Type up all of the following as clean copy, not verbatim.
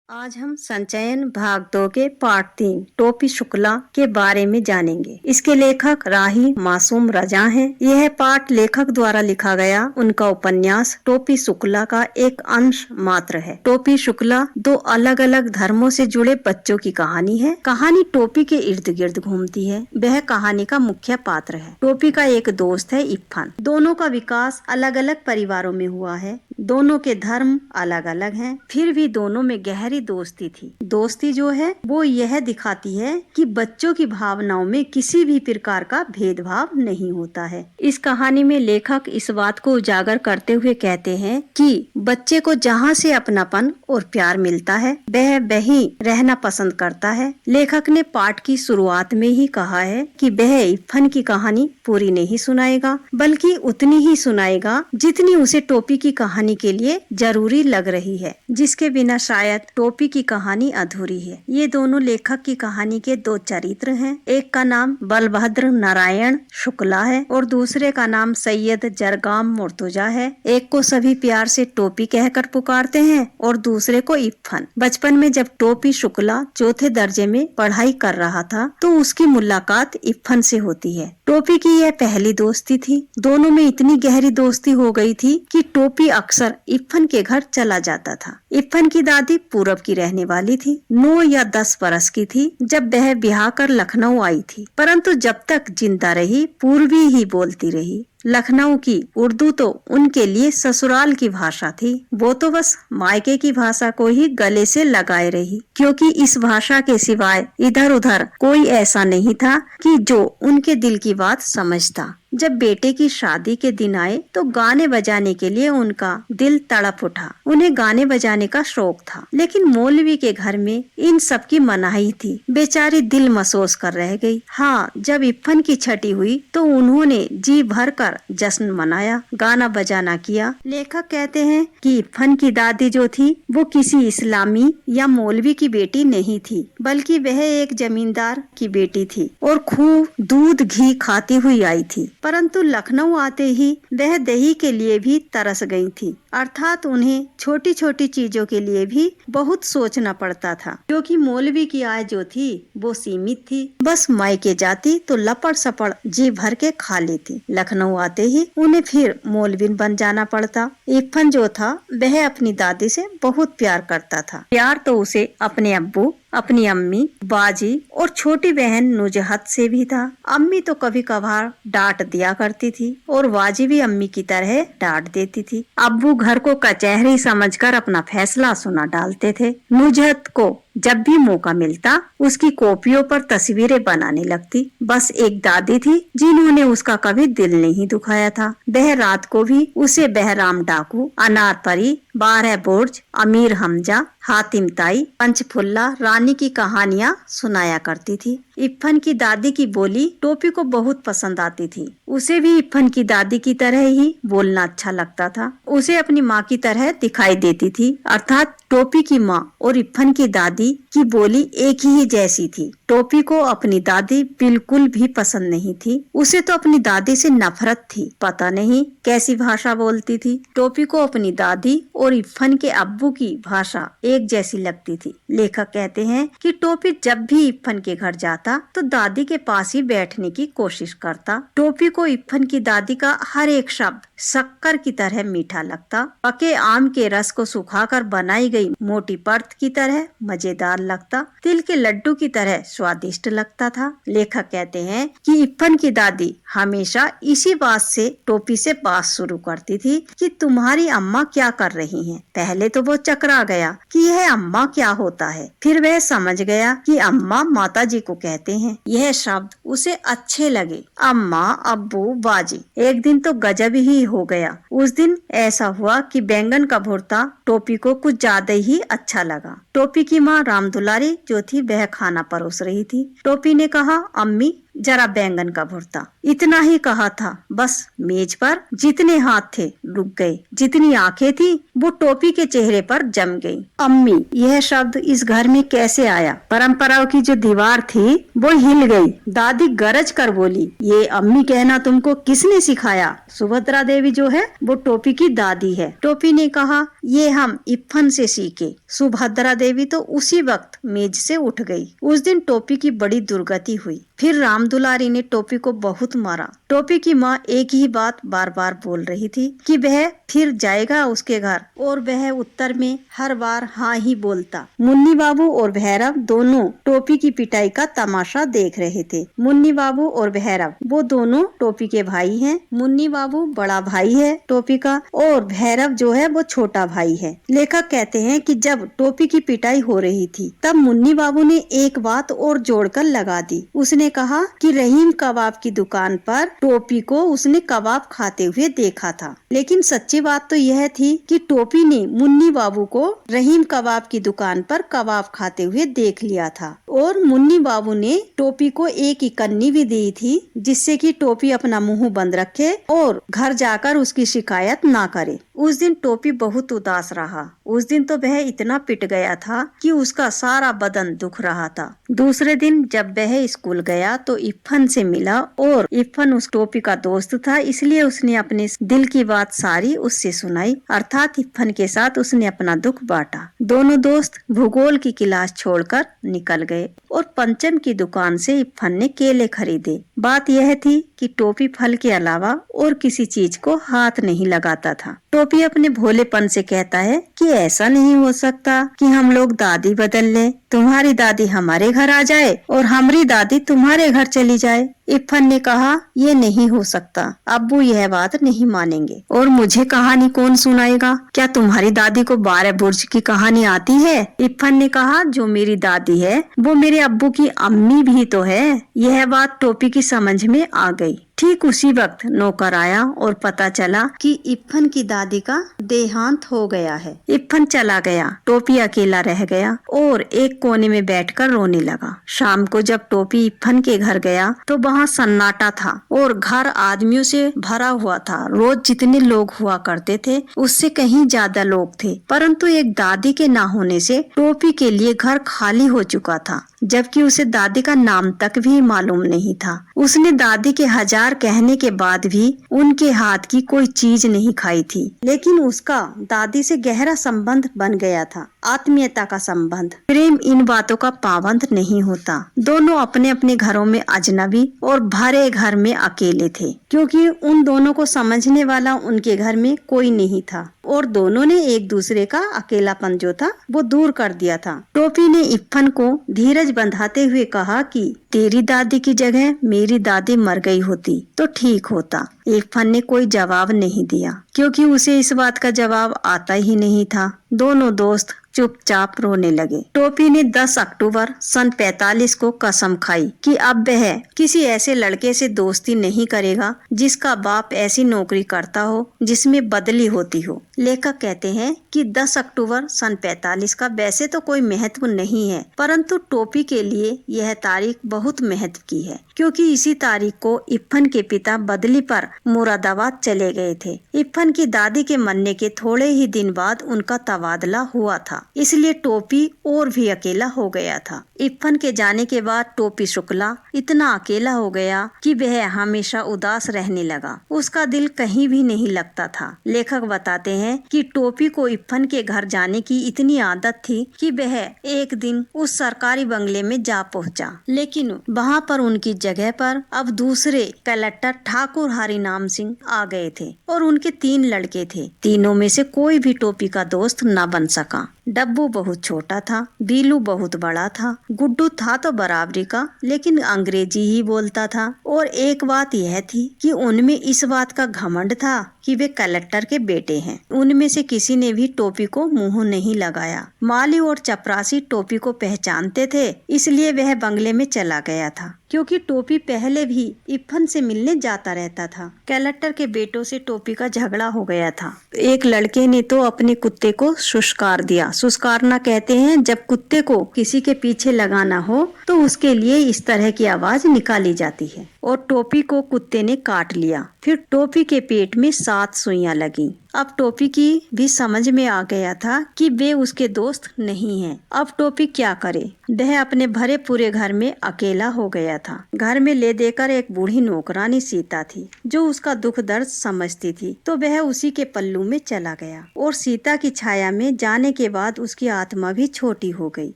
आज हम संचयन भाग 2 के पार्ट 3 टोपी शुक्ला के बारे में जानेंगे। इसके लेखक राही मासूम रजा हैं। यह पाठ लेखक द्वारा लिखा गया उनका उपन्यास टोपी शुक्ला का एक अंश मात्र है। टोपी शुक्ला दो अलग अलग धर्मों से जुड़े बच्चों की कहानी है। कहानी टोपी के इर्द गिर्द घूमती है। वह कहानी का मुख्य पात्र है। टोपी का एक दोस्त है इरफान। दोनों का विकास अलग अलग परिवारों में हुआ है। दोनों के धर्म अलग अलग हैं, फिर भी दोनों में गहरी दोस्ती थी। दोस्ती जो है वो यह दिखाती है कि बच्चों की भावनाओं में किसी भी प्रकार का भेदभाव नहीं होता है। इस कहानी में लेखक इस बात को उजागर करते हुए कहते हैं कि बच्चे को जहाँ से अपनापन और प्यार मिलता है वह वहीं रहना पसंद करता है। लेखक ने पाठ की शुरुआत में ही कहा है कि वह इरफान की कहानी पूरी नहीं सुनाएगा, बल्कि उतनी ही सुनाएगा जितनी उसे टोपी की कहानी के लिए जरूरी लग रही है, जिसके बिना शायद टोपी की कहानी अधूरी है। ये दोनों लेखक की कहानी के दो चरित्र हैं। एक का नाम बलभद्र नारायण शुक्ला है और दूसरे का नाम सैयद जरगाम मुर्तुजा है। एक को सभी प्यार से टोपी कहकर पुकारते हैं और दूसरे को इरफान। बचपन में जब टोपी शुक्ला चौथे दर्जे में पढ़ाई कर रहा था तो उसकी मुलाकात इरफान से होती है। टोपी की यह पहली दोस्ती थी। दोनों में इतनी गहरी दोस्ती हो गई थी कि टोपी अक्सर इरफान के घर चला जाता था। इरफान की दादी पूरब की रहने वाली थी। 9 या 10 बरस की थी जब वह ब्याह कर लखनऊ आई थी, परंतु जब तक जिंदा रही पूर्वी ही बोलती रही। लखनऊ की उर्दू तो उनके लिए ससुराल की भाषा थी। वो तो बस मायके की भाषा को ही गले से लगाए रही, क्योंकि इस भाषा के सिवाय इधर उधर कोई ऐसा नहीं था कि जो उनके दिल की बात समझता। जब बेटे की शादी के दिन आए तो गाने बजाने के लिए उनका दिल तड़प उठा। उन्हें गाने बजाने का शौक था, लेकिन मौलवी के घर में इन सब की मनाही थी। बेचारी दिल महसूस कर रह गई। हाँ, जब इरफान की छठी हुई तो उन्होंने जी भर कर जश्न मनाया, गाना बजाना किया। लेखक कहते हैं कि इरफान की दादी जो थी वो किसी इस्लामी या मौलवी की बेटी नहीं थी, बल्कि वह एक जमींदार की बेटी थी और खूब दूध घी खाती हुई आई थी। परंतु लखनऊ आते ही वह दही के लिए भी तरस गई थी, अर्थात उन्हें छोटी छोटी चीजों के लिए भी बहुत सोचना पड़ता था, क्योंकि मौलवी की आय जो थी वो सीमित थी। बस मायके जाती तो लपड़ सपड़ जी भर के खा लेती। लखनऊ आते ही उन्हें फिर मौलवीन बन जाना पड़ता। इरफान जो था वह अपनी दादी से बहुत प्यार करता था। प्यार तो उसे अपने अब्बू, अपनी अम्मी, बाजी और छोटी बहन नुजहत से भी था। अम्मी तो कभी कभार डांट दिया करती थी और बाजी भी अम्मी की तरह डांट देती थी। अब्बू घर को कचहरी समझकर अपना फैसला सुना डालते थे। नुजहत को जब भी मौका मिलता उसकी कॉपियों पर तस्वीरें बनाने लगती। बस एक दादी थी जिन्होंने उसका कभी दिल नहीं दुखाया था। वह रात को भी उसे बहराम डाकू, अनार परी, 12 बुर्ज, अमीर हमजा, हातिम ताई, पंचफुल्ला, रानी की कहानियाँ सुनाया करती थी। इरफान की दादी की बोली टोपी को बहुत पसंद आती थी। उसे भी इरफान की दादी की तरह ही बोलना अच्छा लगता था। उसे अपनी माँ की तरह दिखाई देती थी, अर्थात टोपी की माँ और इरफान की दादी की बोली एक ही जैसी थी। टोपी को अपनी दादी बिल्कुल भी पसंद नहीं थी। उसे तो अपनी दादी से नफरत थी। पता नहीं कैसी भाषा बोलती थी। टोपी को अपनी दादी और इरफान के अब्बू की भाषा एक जैसी लगती थी। लेखक कहते हैं कि टोपी जब भी इरफान के घर जाता तो दादी के पास ही बैठने की कोशिश करता। टोपी को इरफान की दादी का हर एक शब्द शक्कर की तरह मीठा लगता। पके आम के रस को सुखाकर बनाई गई मोटी परत की तरह मजेदार लगता। तिल के लड्डू की तरह स्वादिष्ट लगता था। लेखक कहते हैं कि इरफान की दादी हमेशा इसी बात से टोपी से बात शुरू करती थी कि तुम्हारी अम्मा क्या कर रही हैं। पहले तो वो चकरा गया कि यह अम्मा क्या होता है, फिर वह समझ गया कि अम्मा माता जी को कहते हैं। यह शब्द उसे अच्छे लगे। अम्मा, अब्बू, बाजी। एक दिन तो गजब ही हो गया। उस दिन ऐसा हुआ कि बैंगन का भुर्ता टोपी को कुछ ज्यादा ही अच्छा लगा। टोपी की माँ रामदुलारी जो थी वह खाना परोस रही थी। टोपी ने कहा, अम्मी जरा बैंगन का भुर्ता। इतना ही कहा था, बस मेज पर जितने हाथ थे रुक गए, जितनी आंखें थी वो टोपी के चेहरे पर जम गई। अम्मी, यह शब्द इस घर में कैसे आया? परंपराओं की जो दीवार थी वो हिल गई। दादी गरज कर बोली, ये अम्मी कहना तुमको किसने सिखाया? सुभद्रा देवी जो है वो टोपी की दादी है। टोपी ने कहा, ये हम इफ्फन से सीखे। सुभद्रा देवी तो उसी वक्त मेज से उठ गई। उस दिन टोपी की बड़ी दुर्गति हुई। फिर राम दुलारी ने टोपी को बहुत मारा। टोपी की माँ एक ही बात बार बार बोल रही थी कि वह फिर जाएगा उसके घर, और वह उत्तर में हर बार हाँ ही बोलता। मुन्नी बाबू और भैरव दोनों टोपी की पिटाई का तमाशा देख रहे थे। मुन्नी बाबू और भैरव वो दोनों टोपी के भाई हैं। मुन्नी बाबू बड़ा भाई है टोपी का, और भैरव जो है वो छोटा भाई है। लेखक कहते हैं कि जब टोपी की पिटाई हो रही थी तब मुन्नी बाबू ने एक बात और जोड़कर लगा दी। उसने कहा कि रहीम कबाब की दुकान पर टोपी को उसने कबाब खाते हुए देखा था। लेकिन सच्ची बात तो यह थी कि टोपी ने मुन्नी बाबू को रहीम कबाब की दुकान पर कबाब खाते हुए देख लिया था, और मुन्नी बाबू ने टोपी को एक इकन्नी भी दी थी जिससे कि टोपी अपना मुंह बंद रखे और घर जाकर उसकी शिकायत ना करे। उस दिन टोपी बहुत उदास रहा। उस दिन तो वह इतना पिट गया था कि उसका सारा बदन दुख रहा था। दूसरे दिन जब वह स्कूल गया तो इफ्फन से मिला, और इफ्फन उस टोपी का दोस्त था, इसलिए उसने अपने दिल की बात सारी उससे सुनाई। अर्थात इफ्फन के साथ उसने अपना दुख बांटा। दोनों दोस्त भूगोल की क्लास छोड़कर निकल गए और पंचम की दुकान से इफ्फन ने केले खरीदे। बात यह थी कि टोपी फल के अलावा और किसी चीज को हाथ नहीं लगाता था। टोपी अपने भोलेपन से कहता है कि ऐसा नहीं हो सकता कि हम लोग दादी बदल लें, तुम्हारी दादी हमारे घर आ जाए और हमारी दादी तुम्हारे घर चली जाए। इफ्फन ने कहा, ये नहीं हो सकता, अब्बू यह बात नहीं मानेंगे, और मुझे कहानी कौन सुनाएगा? क्या तुम्हारी दादी को 12 बुर्ज की कहानी आती है? इफ्फन ने कहा, जो मेरी दादी है वो मेरे अब्बू की अम्मी भी तो है। यह बात टोपी की समझ में आ गई। ठीक उसी वक्त नौकर आया और पता चला कि इफ्फन की दादी का देहांत हो गया है। इफ्फन चला गया, टोपी अकेला रह गया और एक कोने में बैठकर रोने लगा। शाम को जब टोपी इफ्फन के घर गया तो वहाँ सन्नाटा था और घर आदमियों से भरा हुआ था। रोज जितने लोग हुआ करते थे उससे कहीं ज्यादा लोग थे, परंतु एक दादी के ना होने से टोपी के लिए घर खाली हो चुका था, जबकि उसे दादी का नाम तक भी मालूम नहीं था। उसने दादी के हजार कहने के बाद भी उनके हाथ की कोई चीज नहीं खाई थी, लेकिन उसका दादी से गहरा संबंध बन गया था, आत्मीयता का संबंध। प्रेम इन बातों का पाबंद नहीं होता। दोनों अपने अपने घरों में अजनबी और भरे घर में अकेले थे, क्योंकि उन दोनों को समझने वाला उनके घर में कोई नहीं था, और दोनों ने एक दूसरे का अकेलापन जो था वो दूर कर दिया था। टोपी ने इफ्फन को धीरज बंधाते हुए कहा कि तेरी दादी की जगह मेरी दादी मर गई होती तो ठीक होता। इफ्फन ने कोई जवाब नहीं दिया, क्योंकि उसे इस बात का जवाब आता ही नहीं था। दोनों दोस्त चुपचाप रोने लगे। टोपी ने 10 अक्टूबर सन 45 को कसम खाई कि अब वह किसी ऐसे लड़के से दोस्ती नहीं करेगा जिसका बाप ऐसी नौकरी करता हो जिसमें बदली होती हो। लेखक कहते हैं कि 10 अक्टूबर सन 45 का वैसे तो कोई महत्व नहीं है, परंतु टोपी के लिए यह तारीख बहुत महत्व की है, क्योंकि इसी तारीख को इफ्फन के पिता बदली पर मुरादाबाद चले गए थे। इफ्फन की दादी के मरने के थोड़े ही दिन बाद उनका तबादला हुआ था, इसलिए टोपी और भी अकेला हो गया था। इफ्फन के जाने के बाद टोपी शुक्ला इतना अकेला हो गया कि वह हमेशा उदास रहने लगा। उसका दिल कहीं भी नहीं लगता था। लेखक बताते हैं कि टोपी को इफ्फन के घर जाने की इतनी आदत थी कि वह एक दिन उस सरकारी बंगले में जा पहुंचा, लेकिन वहां पर उनकी जगह पर अब दूसरे कलेक्टर ठाकुर हरिनाम सिंह आ गए थे, और उनके 3 लड़के थे। तीनों में से कोई भी टोपी का दोस्त न बन सका। डब्बू बहुत छोटा था, बीलू बहुत बड़ा था, गुड्डू था तो बराबरी का लेकिन अंग्रेजी ही बोलता था, और एक बात यह थी कि उनमें इस बात का घमंड था कि वे कलेक्टर के बेटे हैं। उनमें से किसी ने भी टोपी को मुंह नहीं लगाया। माली और चपरासी टोपी को पहचानते थे, इसलिए वह बंगले में चला गया था, क्योंकि टोपी पहले भी इफ्फन से मिलने जाता रहता था। कलेक्टर के बेटों से टोपी का झगड़ा हो गया था। एक लड़के ने तो अपने कुत्ते को सुस्कार दिया। सुस्कारना कहते हैं जब कुत्ते को किसी के पीछे लगाना हो तो उसके लिए इस तरह की आवाज निकाली जाती है। और टोपी को कुत्ते ने काट लिया। फिर टोपी के पेट में 7 सुइयां लगी। अब टोपी की भी समझ में आ गया था कि वे उसके दोस्त नहीं हैं। अब टोपी क्या करे? वह अपने भरे पूरे घर में अकेला हो गया था। घर में ले देकर एक बूढ़ी नौकरानी सीता थी, जो उसका दुख दर्द समझती थी, तो वह उसी के पल्लू में चला गया। और सीता की छाया में जाने के बाद उसकी आत्मा भी छोटी हो गई।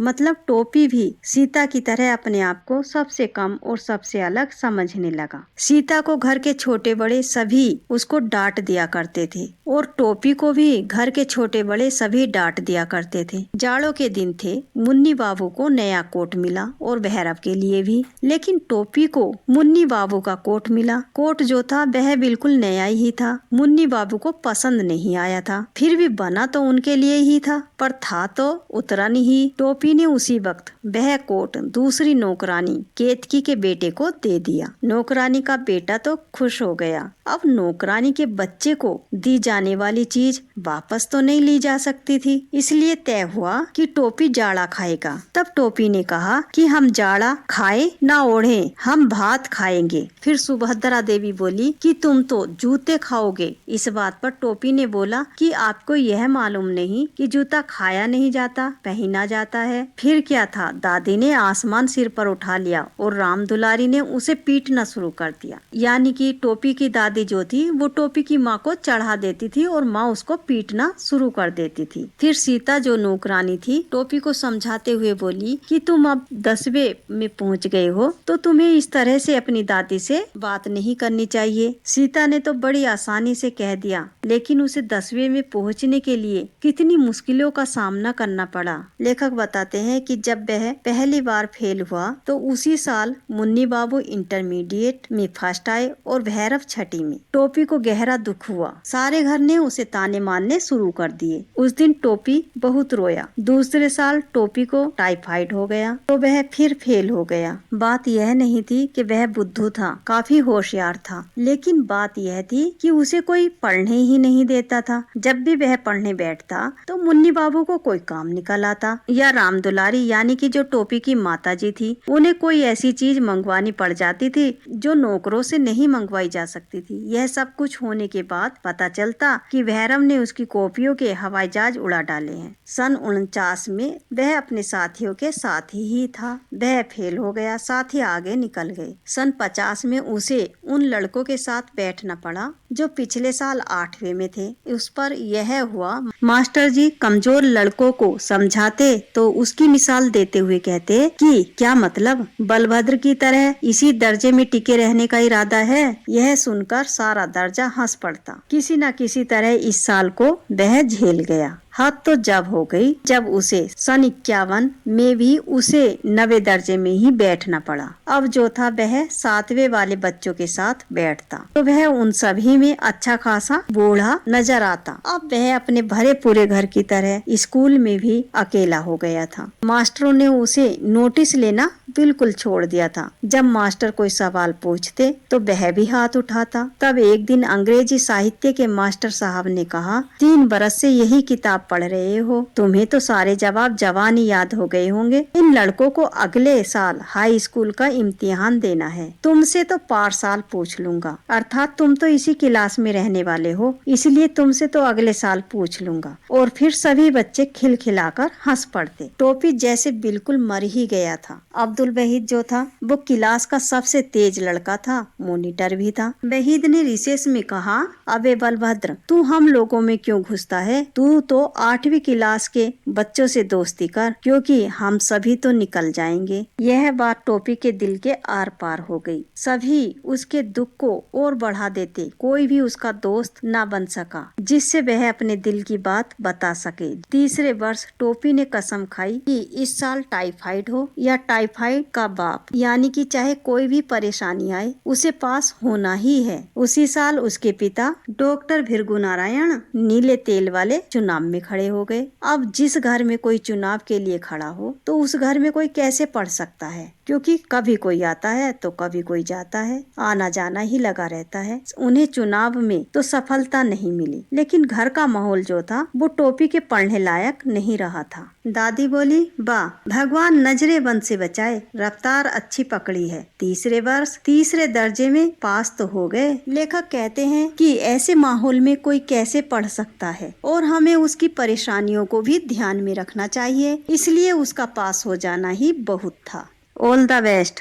मतलब टोपी भी सीता की तरह अपने आप को सबसे कम और सबसे अलग समझने लगा। सीता को घर के छोटे बड़े सभी उसको डांट दिया करते थे, और टोपी को भी घर के छोटे बड़े सभी डांट दिया करते थे। जाड़ों के दिन थे। मुन्नी बाबू को नया कोट मिला और भैरव के लिए भी, लेकिन टोपी को मुन्नी बाबू का कोट मिला। कोट जो था वह बिल्कुल नया ही था। मुन्नी बाबू को पसंद नहीं आया था, फिर भी बना तो उनके लिए ही था, पर था तो उतरा नहीं। टोपी ने उसी वक्त वह कोट दूसरी नौकरानी केतकी के बेटे को दे दिया। नौकरानी का बेटा तो खुश हो गया। अब नौकरानी के बच्चे को दी जाने वाली चीज वापस तो नहीं ली जा सकती थी, इसलिए तय हुआ कि टोपी जाड़ा खाएगा। तब टोपी ने कहा कि हम जाड़ा खाए ना ओढ़े, हम भात खाएंगे। फिर सुभद्रा देवी बोली कि तुम तो जूते खाओगे। इस बात पर टोपी ने बोला कि आपको यह मालूम नहीं कि जूता खाया नहीं जाता, पहना जाता है। फिर क्या था, दादी ने आसमान सिर पर उठा लिया और राम दुलारी ने उसे पीटना शुरू कर दिया। यानी कि टोपी की दादी जो थी वो टोपी की माँ को चढ़ा देती थी और माँ उसको पीटना शुरू कर देती थी। फिर सीता जो नौकरानी थी टोपी को समझाते हुए बोली कि तुम अब 10वें में पहुँच गए हो, तो तुम्हें इस तरह से अपनी दादी से बात नहीं करनी चाहिए। सीता ने तो बड़ी आसानी से कह दिया, लेकिन उसे 10वें में पहुँचने के लिए कितनी मुश्किलों का सामना करना पड़ा। लेखक बताते हैं कि जब वह पहली बार फेल हुआ तो उसी साल मुन्नी बाबू इंटरमीडिएट में फर्स्ट आए और भैरव छठी में। टोपी को गहरा दुख हुआ। सारे घर ने उसे ताने मारने शुरू कर दिए। उस दिन टोपी बहुत रोया। दूसरे साल टोपी को टाइफाइड हो गया तो वह फिर फेल हो गया। बात यह नहीं थी कि वह बुद्धू था, काफी होशियार था, लेकिन बात यह थी कि उसे कोई पढ़ने ही नहीं देता था। जब भी वह पढ़ने बैठता तो मुन्नी बाबू को कोई काम निकल आता, या राम दुलारी यानी कि जो टोपी की माता जी थी उन्हें कोई ऐसी चीज मंगवानी पड़ जाती थी जो नौकरों से नहीं मंगवाई जा सकती थी। यह सब कुछ होने के बाद पता चलता कि भैरव ने उसकी कॉपियों के हवाई जहाज उड़ा डाले हैं। सन 49 में वह अपने साथियों के साथ ही था। वह फेल हो गया, साथी आगे निकल गए। सन 50 में उसे उन लड़कों के साथ बैठना पड़ा जो पिछले साल 8वें में थे। उस पर यह हुआ, मास्टर जी कमजोर लड़कों को समझाते तो उसकी मिसाल देते हुए कहते कि क्या मतलब, बलभद्र की तरह इसी दर्जे में टिके रहने का इरादा है। यह सुनकर सारा दर्जा हंस पड़ता। किसी न किसी तरह इस साल को वह झेल गया। हद तो जब हो गई जब उसे सन 51 में भी उसे 90 दर्जे में ही बैठना पड़ा। अब जो था वह 7वें वाले बच्चों के साथ बैठता तो वह उन सभी में अच्छा खासा बूढ़ा नजर आता। अब वह अपने भरे पूरे घर की तरह स्कूल में भी अकेला हो गया था। मास्टरों ने उसे नोटिस लेना बिल्कुल छोड़ दिया था। जब मास्टर कोई सवाल पूछते तो वह भी हाथ उठाता। तब एक दिन अंग्रेजी साहित्य के मास्टर साहब ने कहा, 3 बरस से यही किताब पढ़ रहे हो, तुम्हें तो सारे जवाब जवान ही याद हो गए होंगे। इन लड़कों को अगले साल हाई स्कूल का इम्तिहान देना है, तुमसे तो पार साल पूछ लूंगा। अर्थात तुम तो इसी क्लास में रहने वाले हो, इसलिए तुमसे तो अगले साल पूछ लूंगा। और फिर सभी बच्चे खिलखिलाकर हंस पड़ते। टोपी जैसे बिल्कुल मर ही गया था। अब्दुल वहीद जो था वो क्लास का सबसे तेज लड़का था, मॉनिटर भी था। वहीद ने रिसेस में कहा, अबे बलभद्र, तू हम लोगों में क्यों घुसता है? तू तो 8वीं क्लास के बच्चों से दोस्ती कर, क्योंकि हम सभी तो निकल जाएंगे। यह बात टोपी के दिल के आर पार हो गई। सभी उसके दुख को और बढ़ा देते, कोई भी उसका दोस्त न बन सका जिससे वह अपने दिल की बात बता सके। तीसरे वर्ष टोपी ने कसम खाई कि इस साल टाइफाइड हो या टाइफाइड क्वालिफाइड का बाप, यानी कि चाहे कोई भी परेशानी आए उसे पास होना ही है। उसी साल उसके पिता डॉक्टर भृगु नारायण नीले तेल वाले चुनाव में खड़े हो गए। अब जिस घर में कोई चुनाव के लिए खड़ा हो तो उस घर में कोई कैसे पढ़ सकता है, क्योंकि कभी कोई आता है तो कभी कोई जाता है, आना जाना ही लगा रहता है। उन्हें चुनाव में तो सफलता नहीं मिली, लेकिन घर का माहौल जो था वो टोपी के पढ़ने लायक नहीं रहा था। दादी बोली, वाह भगवान नजरे बंद से बचाए, रफ्तार अच्छी पकड़ी है। तीसरे वर्ष तीसरे दर्जे में पास तो हो गए। लेखक कहते हैं कि ऐसे माहौल में कोई कैसे पढ़ सकता है और हमें उसकी परेशानियों को भी ध्यान में रखना चाहिए, इसलिए उसका पास हो जाना ही बहुत था। All the best.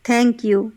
Thank you.